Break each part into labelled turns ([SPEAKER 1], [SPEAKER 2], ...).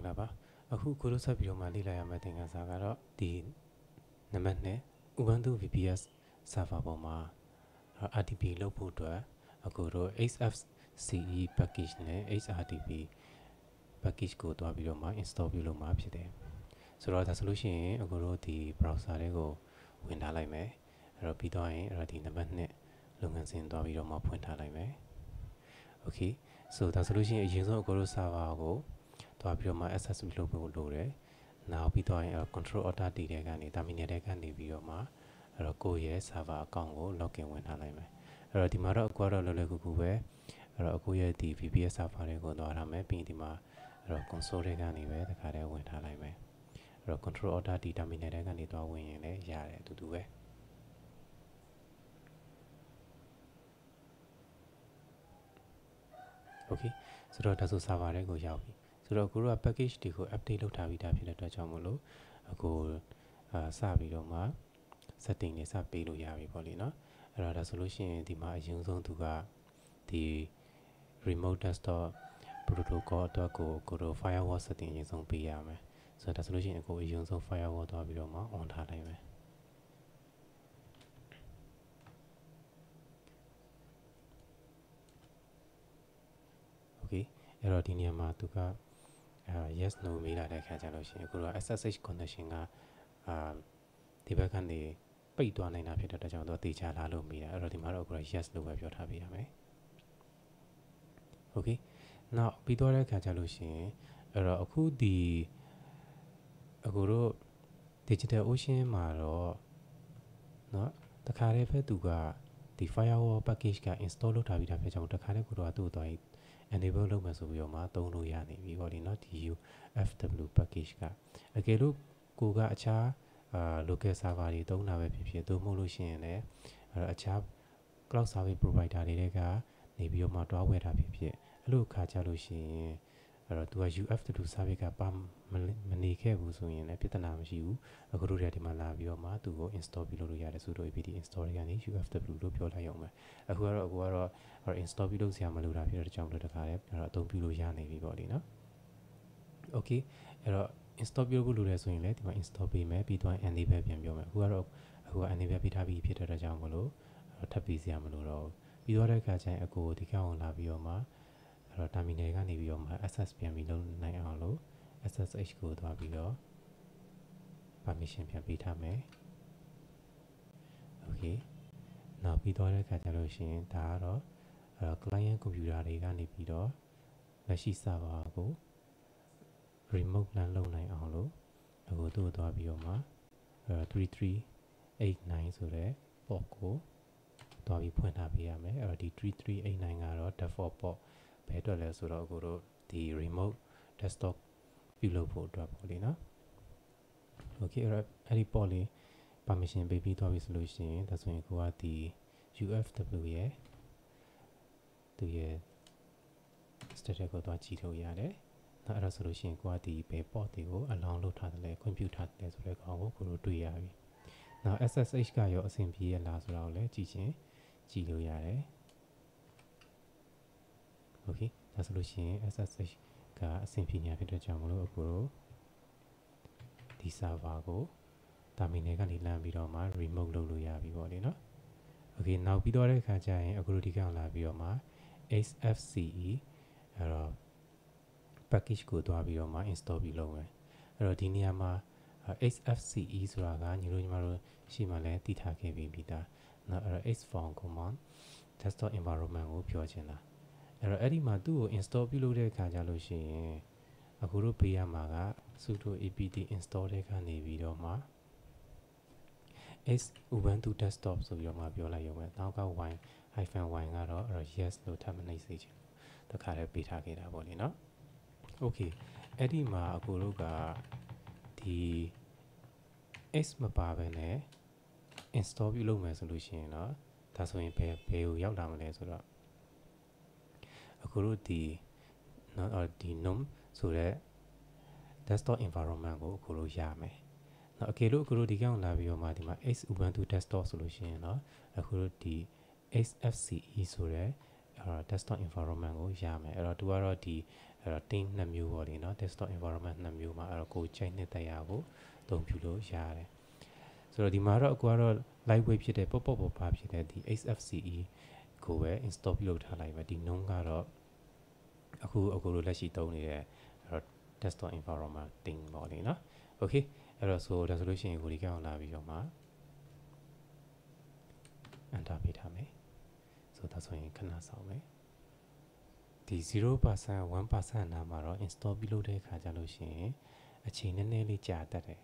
[SPEAKER 1] လာပါအခုကိုတို့ဆက်ပြီးတော့မှလေ့လာရမယ့်သင်ခန်းစာကတော့ဒီနံပါတ်2 Ubuntu VPS server ပေါ်မှာ RDP လုပ်ဖို့အတွက်အခုတို့ HFCE package နဲ့ HRDP package ကိုတွားပြီးတော့မှ install ပြုလုပ်မှာဖြစ်တယ်ဆိုတော့ဒါဆိုလို့ရှိရင်အခုတို့ဒီ browser တွေကိုဝင်ထားလိုက်မယ်အဲ့တော့ပြီးတော့ရင်အဲ့တော့ဒီနံပါတ်2လုပ်ငန်းစဉ်တွားပြီးတော့မှဖွင့်ထားလိုက်မယ် Okay so ဒါဆိုလို့ရှိရင်အရင်ဆုံးအခုတို့ server ကိုတွားပြီးတော့မှ access လုပ်ဖို့လိုတယ်နောက်ပြီးတော့ရင် control order တည်တဲ့ကနေ terminal တဲ့ကနေပြီးတော့မှအဲ့တော့ကိုယ့်ရဲ့ server account ကို login ဝင်ထားလိုက်မယ်အဲ့တော့ဒီမှာတော့အခုကတော့လွယ်လွယ်ကူကူပဲအဲ့တော့အခုရဲ့ဒီ VPS server တွေကိုတွားထားမယ်ပြီးဒီမှာအဲ့တော့ console တွေကနေပဲတခါတည်းဝင်ထားလိုက်မယ်အဲ့တော့ control order တည် terminal တဲ့ကနေတွားဝင်ရင်လည်းရတယ်အတူတူပဲOkay ဆိုတော့ဒါဆို server တွေကိုရောက်ပြီဆိုတော့ကိုတို့က package တွေကို update လုပ်ထားပြီးသားဖြစ်တဲ့အတွက်ကြောင့်မလို့အခုစပြီးတော့မှ setting တွေစပေးလို့ရပြီပေါ့လေနော်အဲ့တော့ဒါဆိုလို့ရှိရင်ဒီမှာအရင်ဆုံးသူကဒီ remote desktop protocol အတွက်ကိုတို့ firewall setting အရင်ဆုံးပေးရမယ်ဆိုတော့ဒါဆိုလို့ရှိရင်အခုအရင်ဆုံး firewall သွားပြီးတော့မှ on ထားလိုက်မယ်အဲ့တော့ဒီနေရာမှာသူကyes no မေးလာတဲ့အခါကျလို့ရှိရင်အခုတော့ SSH connection ကဒီဘက်ကနေပိတ်သွားနိုင်တာဖြစ်တဲ့အတွက်ကြောင့်သူတေချာလာလို့မေးတာအဲ့တော့ဒီမှာတော့အခုတော့ yes လို့ပဲပြောထားပေးရမယ် Okay နောက်ပြီးတော့တဲ့အခါကျလို့ရှိရင်အဲ့တော့အခုတို့ Digital Ocean မှာတော့เนาะတခါတည်းပဲသူကဒီ firewall package က install လုပ်ထားပြီးသားဖြစ်ကြောင်းတခါတည်းကိုတော့သူ့သွား enable လုပ်မယ်ဆိုပြီးတော့မှသုံးလို့ရနေပြီပေါ့ဒီเนาะဒီ UFW package ကအကယ်လို့ကိုကအခြားlocal server တွေသုံးတာပဲဖြစ်ဖြစ်သို့မဟုတ်လို့ရှိရင်လည်းအခြား cloud service provider တွေကနေပြီးတော့မှတွားဝယ်တာဖြစ်ဖြစ်အဲ့လိုခါကြလို့ရှိရင်အဲ့တော့သူက UFW service ကမနေခဲ့ဘူးဆိုရင်လည်းပြဿနာမရှိဘူးအခုတို့တွေဒီမှာလာပြီးတော့မှသူကို install ပြုလုပ်လို့ရတယ်ဆိုတော့ APT install တွေကနေ UFW လို့ပြောလိုက်ရုံပဲအခုကတော့ install ပြုလုပ်စရာမလိုတာဖြစ်တဲ့အကြောင်းလို့တခါတည်းအဲ့တော့အသုံးပြုလို့ရနေပြီပေါ့လေနော် Okay အဲ့တော့ install ပြုလုပ်ဖို့လိုတယ်ဆိုရင်လည်းဒီမှာ install ပေးမယ်ပြီးတော့ enable ပြန်ပြောမယ်အခုက enable ပေးထားပြီးဖြစ်တဲ့အကြောင်းမလို့ထပ်ပြီးစရာမလိုတော့ပြီးတော့တဲ့အခါကျရင်အကိုဒီကောင်လာပြီးတော့မှအဲ့တော့ terminal ကနေပြီးတော့မှ access ပြန်ပြီးလုပ်နိုင်အောင်လို့ SSH ကိုသွားပြီးတော့ permission ပြန်ပေးထားမယ် Okay နောက်ပြီးတော့တဲ့အခါကျလို့ရှိရင်ဒါကတော့ client computer တွေကနေပြီးတော့လက်ရှိ server ကို remote လမ်းလုပ်နိုင်အောင်လို့အခုသူ့ကိုသွားပြီးတော့မှ3389ဆိုတဲ့ port ကိုသွားပြီးဖွင့်ထားပေးရမယ်အဲ့တော့ဒီ3389ကတော့ default port ဘယ်အတွက်လဲဆိုတော့အခုတို့ဒီ remote desktop ပြုလုပ်ဖို့အတွက်ပေါ့လေနော် Okay အဲ့ဒီ port လေး permission ပေးပြီးသွားပြီဆိုလို့ရှိရင်ဒါဆိုရင်ကိုကဒီ UFW ရဲ့သူရဲ့ status ကိုသွားကြည့်လို့ရတယ်အဲ့ဒါဆိုလို့ရှိရင်ကိုကဒီဘယ် port တွေကို allow လုပ်ထားတယ်လဲခွင့်ပြုထားတယ်ဆိုတဲ့ကောင်ကိုတို့တွေ့ရပြီနောက် SSH ကရောအဆင်ပြေရလားဆိုတာကိုလည်းကြည့်လို့ရတယ် Okay ဒါဆိုလို့ရှိရင် SSH ကအဆင်ပြေနေဖြစ်တဲ့ကြောင့်မလို့အခုတို့ဒီ server ကို terminal ကနေလမ်းပြီးတော့မှ remote လုပ်လို့ရပြီပေါ့လေနော် Okay နောက်ပြီးတော့တဲ့အခါကျရင်အခုတို့ဒီကောင်လာပြီးတော့မှ HFCE အဲ့တော့ package ကိုတွားပြီးတော့မှ install ပြီးလုပ်မယ်အဲ့တော့ဒီနေရာမှာ HFCE ဆိုတာကညီတို့ညီမတို့ရှေ့မှာလည်းတည်ထားခဲ့ပြီးသားနော်အဲ့တော့ hform command desktop environment ကိုပြောချင်တာအဲ့ဒီမှာသူ့ကို install ပြုလုပ်တဲ့အခါကျလို့ရှိရင်အခုတို့ပေးရမှာက sudo apt install တဲ့ကနေပြီးတော့မှ ubuntu desktop ဆိုပြီးတော့မှပြောလိုက်ရုံပဲနောက်က y -y ကတော့ yes လို့ထပ်မနှိပ်စေချင်တခါတည်းပေးထားခဲ့တာပေါ့လေနော် Okay အဲ့ဒီမှာအခုတို့ကဒီ x မပါဘဲနဲ့ install ပြုလုပ်မယ်ဆိုလို့ရှိရင်တော့ဒါဆိုရင်ဘယ်ကိုရောက်လာမလဲဆိုတော့အခုတို့ဒီ gnome ဆိုတဲ့ desktop environment ကိုအခုတို့ရမယ်နော်အကယ်လို့အခုတို့ဒီကောင်လာပြီးတော့မှဒီမှာ x ubuntu desktop ဆိုလို့ရှိရင်တော့အခုတို့ဒီ xfce ဆိုတဲ့desktop environment ကိုရမယ်အဲ့တော့သူကတော့ဒီ အဲ့တော့ team 2မျိုးပေါ့လေနော် desktop environment 2မျိုးမှာအဲ့တော့ကိုချိန်နှစ်တရားကိုအသုံးပြုလို့ရတယ်ဆိုတော့ဒီမှာတော့အခုကတော့ lightweight ဖြစ်တဲ့ပေါ့ဖြစ်တဲ့ဒီ XFCE ကိုပဲ install ပြုလုပ်ထားလိုက်မယ်ဒီ node ကတော့အခုလိုလက်ရှိသုံးနေတဲ့အဲ့တော့ desktop environment team ပေါ့လေနော် okay အဲ့တော့ဆိုဒါဆိုလို့ရှိရင်ကိုဒီကောင်လာပြီးတော့မှ enter ပေးထားမယ်ဆိုတော့ဆိုရင်ခဏဆောင်မယ်ဒီ 0% 1% နာမှာတော့ install ပြုလုပ်တဲ့အခါကျလို့ရှိရင်အချိန်နည်းနည်းလေးကြာတတ်တယ်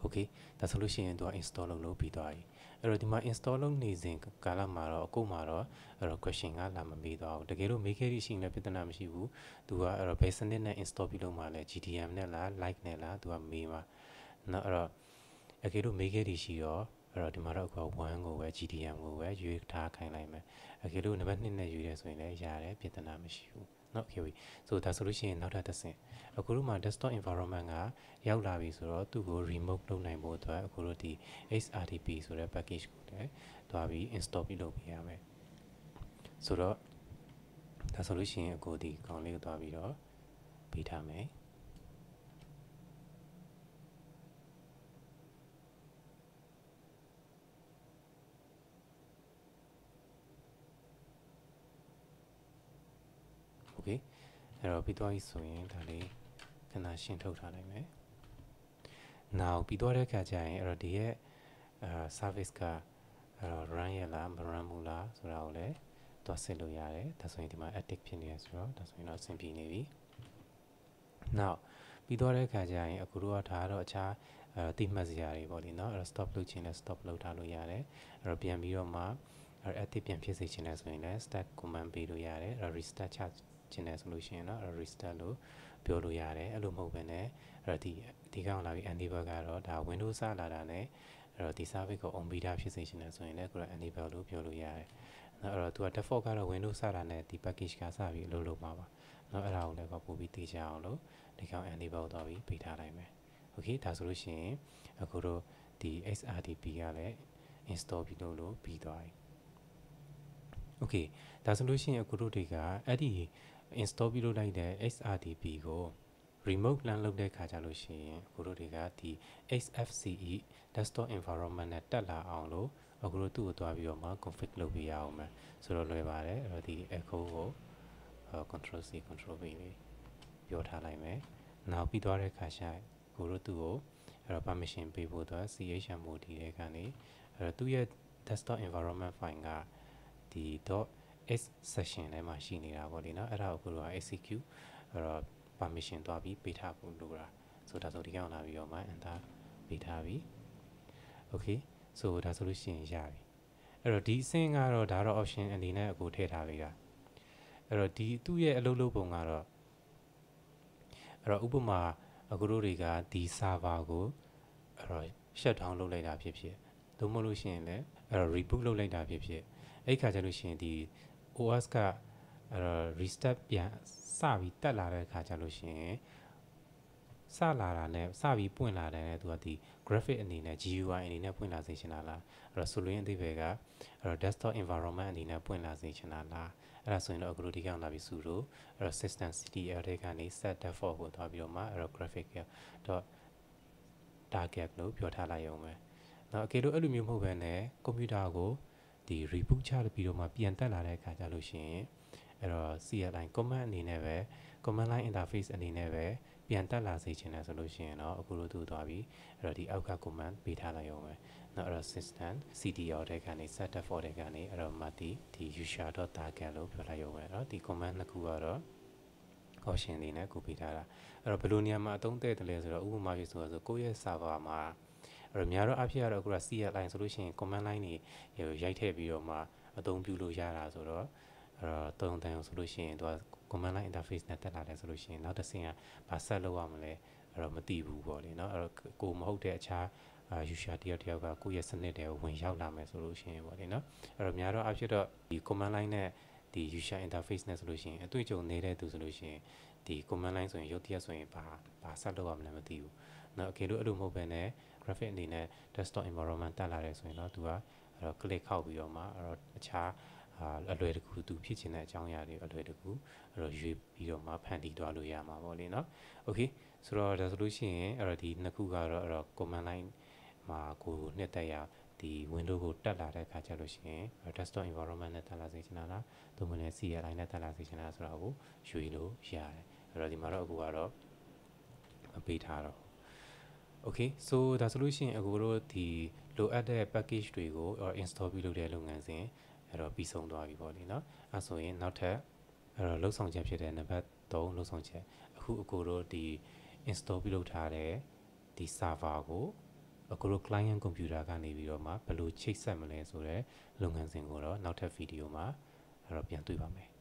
[SPEAKER 1] โอเคဒါဆိုလို့ရှိရင်သူက install လုပ်ပြီးသွားပြီအဲ့တော့ဒီမှာ install လုပ်နေစဉ်ကာလမှာတော့အခုမှတော့အဲ့တော့ question ကလာမမေးတော့ဘူးတကယ်လို့မေးခဲ့ရရှိရင်လည်းပြဿနာမရှိဘူးသူကအဲ့တော့ဘယ်စနစ်နဲ့ install ပြုလုပ်မှလဲ GTM နဲ့လား like နဲ့လားသူကမေးမှာနော်အဲ့တော့အကယ်လို့မေးခဲ့ရရှိတော့အဲ့တော့ဒီမှာတော့အခုက1ကိုပဲ GTM ကိုပဲရွေးထားခိုင်းလိုက်မယ်အကယ်လို့နံပါတ်2နဲ့ရွေးရဲဆိုရင်လည်းရတယ်ပြဿနာမရှိဘူးနော် okay ဆိုဒါဆိုလို့ရှိရင်နောက်ထပ်တစ်ဆင့်အခုတို့မှာ desktop environment ကရောက်လာပြီဆိုတော့သူ့ကို remote လုပ်နိုင်ဖို့အတွက်အခုတို့ဒီ XRTP ဆိုတဲ့ package ကိုလည်းတွားပြီး install ပြုလုပ်ပေးရမယ်ဆိုတော့ဒါဆိုလို့ရှိရင်အခုဒီခေါင်းလေးကိုတွားပြီးတော့ပေးထားမယ်โอเคအဲ့တော့ပြီးသွားပြီဆိုရင်ဒါလေးခဏရှင်းထုတ်ထားလိုက်မယ်နောက်ပြီးသွားတဲ့အခါကျရင်အဲ့တော့ဒီရဲ့service ကအဲ့တော့ run ရလားမ run ဘူးလားဆိုတာကိုလည်းတွားစစ်လို့ရတယ်ဒါဆိုရင်ဒီမှာ active ဖြစ်နေရဆိုတော့ဒါဆိုရင်တော့အဆင်ပြေနေပြီနောက်ပြီးသွားတဲ့အခါကျရင်အခုတို့ကဒါကတော့အခြားတိမှတ်စရာတွေပေါ့လေနော်အဲ့တော့ stop လုပ်ခြင်းနဲ့ stop လုပ်ထားလို့ရတယ်အဲ့တော့ပြန်ပြီးတော့မှအဲ့ active ပြန်ဖြစ်စေချင်တယ်ဆိုရင်လည်း start command ပေးလို့ရတယ်အဲ့တော့ restart ချခြင်းနဲ့ဆိုလို့ရှိရင်တော့ restart လို့ပြောလို့ရတယ်အဲ့လိုမဟုတ်ဘဲနဲ့အဲ့တော့ဒီကောင်လာပြီး enable ကတော့ဒါ Windows စလာတာနဲ့အဲ့တော့ဒီ service ကို on ပြီးသားဖြစ်စေချင်တယ်ဆိုရင်လည်းကိုယ်က enable လို့ပြောလို့ရတယ်အဲ့တော့သူက default ကတော့ Windows စတာနဲ့ဒီ package ကစပြီးအလုပ်လုပ်မှာပါနော်အဲ့ဒါကိုလည်းပို့ပြီးသိကြအောင်လို့ဒီကောင် enable တော့ပြီးပေးထားလိုက်မယ် okay ဒါဆိုလို့ရှိရင်အခုတို့ဒီ XRTP ကလည်း install ပြီးလို့ပြီးသွားပြီ okay ဒါဆိုလို့ရှိရင်အခုတို့တွေကအဲ့ဒီ install ပြုလုပ်လိုက်တဲ့ XRTP ကို remote လမ်းလုပ်တဲ့ခါကြလို့ရှိရင်အခုတို့တွေကဒီ XFCE desktop environment နဲ့တက်လာအောင်လို့အခုတို့သူ့ကိုတွားပြီးတော့မှ config လုပ်ပေးရအောင်မယ်ဆိုတော့လွယ်ပါတယ်အဲ့တော့ဒီ echo ကိုcontrol C control V လေးပြောထားလိုက်မယ်နောက်ပြီးသွားတဲ့ခါကျကိုတို့သူ့ကိုအဲ့တော့ permission ပေးဖို့အတွက် chmod တွေကနေအဲ့တော့သူ့ရဲ့ desktop environment file ကဒီ .s session ထဲမှာရှိနေတာပေါ့လေနော်အဲ့ဒါကိုကိုတို့က execute အဲ့တော့ permission တွားပြီးပေးထားဖို့လိုတာဆိုဒါဆိုဒီကောင်လာပြီးတော့မှ enter ပေးထားပြီ okay ဆိုဒါဆိုလို့ရှိရင်ရပြီအဲ့တော့ဒီအဆင့်ကတော့ဒါတော့ option အနေနဲ့အခုထည့်ထားပေးတာအဲ့တော့ဒီသူ့ရဲ့အလုပ်လုပ်ပုံကတော့အဲ့တော့ဥပမာအခုတို့တွေကဒီ server ကိုအဲ့တော့ shut down လုပ်လိုက်တာဖြစ်ဖြစ်သို့မဟုတ်လို့ရှိရင်လည်းအဲ့တော့ reboot လုပ်လိုက်တာဖြစ်ဖြစ်အဲ့ခါကျလို့ရှိရင်ဒီ OS ကအဲ့တော့ restart ပြန်စပြီးတက်လာတဲ့ခါကျလို့ရှိရင်စလာတာနဲ့စပြီးပွင့်လာတဲ့သူကဒီ graphic အနေနဲ့ GUI အနေနဲ့ပွင့်လာစေချင်တာလားအဲ့တော့ဆိုလိုရင်းအသေးပဲကအဲ့တော့ desktop environment အနေနဲ့ပွင့်လာစေချင်တာလားအဲ့ဒါဆိုရင်တော့အခုတို့ဒီကောင်လာပြီး sudo အဲ့တော့ system ctl တွေကနေ set default ကိုသွားပြီးတော့မှအဲ့တော့ graphic target လို့ပြောထားလိုက်ရုံပဲနောက်အကယ်လို့အဲ့လိုမျိုးမဟုတ်ဘဲနဲ့ကွန်ပျူတာကိုဒီ reboot ချပြီးတော့မှပြန်တက်လာတဲ့အခါကျလို့ရှိရင်အဲ့တော့ CLI command အနေနဲ့ပဲ command line interface အနေနဲ့ပဲပြန်တက်လာစေချင်တယ်ဆိုလို့ရှိရင်တော့အခုလိုသူ့သွားပြီးအဲ့တော့ဒီအောက်က command ပေးထားလိုက်ရုံပဲနောက်အဲ့တော့ system ctl တွေကနေ set default တွေကနေအဲ့တော့မှဒီ user.target လို့ပြောလိုက်ရုံပဲเนาะဒီ command နှစ်ခုကတော့ option လေးနဲ့ကိုပေးထားတာအဲ့တော့ဘယ်လိုနေရာမှာအသုံးတဲ့တယ်လဲဆိုတော့ဥပမာပြဆိုတော့ကိုယ့်ရဲ့ server မှာအဲ့တော့များတော့အဖြစ်ရတော့အခုက CLI ဆိုလို့ရှိရင် command line တွေရိုက်ထည့်ပြီးတော့မှအသုံးပြုလို့ရတာဆိုတော့အဲ့တော့တုံတန်အောင်ဆိုလို့ရှိရင်သူက command line interface နဲ့တက်လာတယ်ဆိုလို့ရှိရင်နောက်တစ်ဆင့်ကဘာဆက်လုပ်ရမလဲအဲ့တော့မသိဘူးပေါ့လေเนาะအဲ့တော့ကိုမဟုတ်တဲ့အခြား user တယောက်ကကိုယ့်ရဲ့စနစ်တွေကိုဝင်ရောက်လာမယ်ဆိုလို့ရှိရင်ပေါ့လေနော်အဲ့တော့များတော့အဖြစ်တော့ဒီ command line နဲ့ဒီ user interface နဲ့ဆိုလို့ရှိရင်အတွေ့အကြုံနေတဲ့သူဆိုလို့ရှိရင်ဒီ command line ဆိုရင်ရုပ်တရက်ဆိုရင်ဘာဆက်လုပ်ရမလဲမသိဘူးเนาะအကယ်လို့အဲ့လိုမဟုတ်ဘဲနဲ့ graphic အနေနဲ့ desktop environment တက်လာတယ်ဆိုရင်တော့သူကအဲ့တော့ click ခောက်ပြီးတော့မှအဲ့တော့အခြားအလွယ်တကူသူဖြစ်ချင်တဲ့အကြောင်းအရာတွေအလွယ်တကူအဲ့တော့ရွေးပြီးတော့မှဖန်တီးသွားလို့ရမှာပေါ့လေเนาะ okay ဆိုတော့ဒါဆိုလို့ရှိရင်အဲ့တော့ဒီနှစ်ခုကတော့အဲ့တော့ command line မှာကိုနှစ်သက်ရဒီ window ကိုတက်လာတဲ့အခါကျလို့ရှိရင် desktop environment နဲ့တက်လာစေချင်တာလားသို့မဟုတ် CLI နဲ့တက်လာစေချင်တာဆိုတာကိုရွေးလို့ရတယ်အဲ့တော့ဒီမှာတော့အခုကတော့မပေးထားတော့Okay so ဒါဆိုလို့ရှိရင်အခုတို့ဒီလိုအပ်တဲ့ package တွေကို install ပြုလုပ်တဲ့လုပ်ငန်းစဉ်အဲ့တော့ပြီးဆုံးသွားပြီပေါ့လေเนาะအဲဆိုရင်နောက်ထပ်အဲ့တော့လုံဆောင်ချက်ဖြစ်တဲ့နံပါတ်3လုံဆောင်ချက်အခုတို့ဒီ install ပြုလုပ်ထားတဲ့ဒီ server ကိုအခုတို့ client computer ကနေပြီးတော့မှဘယ်လိုချိတ်ဆက်မလဲဆိုတော့လုပ်ငန်းစဉ်ကိုတော့နောက်ထပ်ဗီဒီယိုမှာအဲ့တော့ပြန်တွေ့ပါမယ်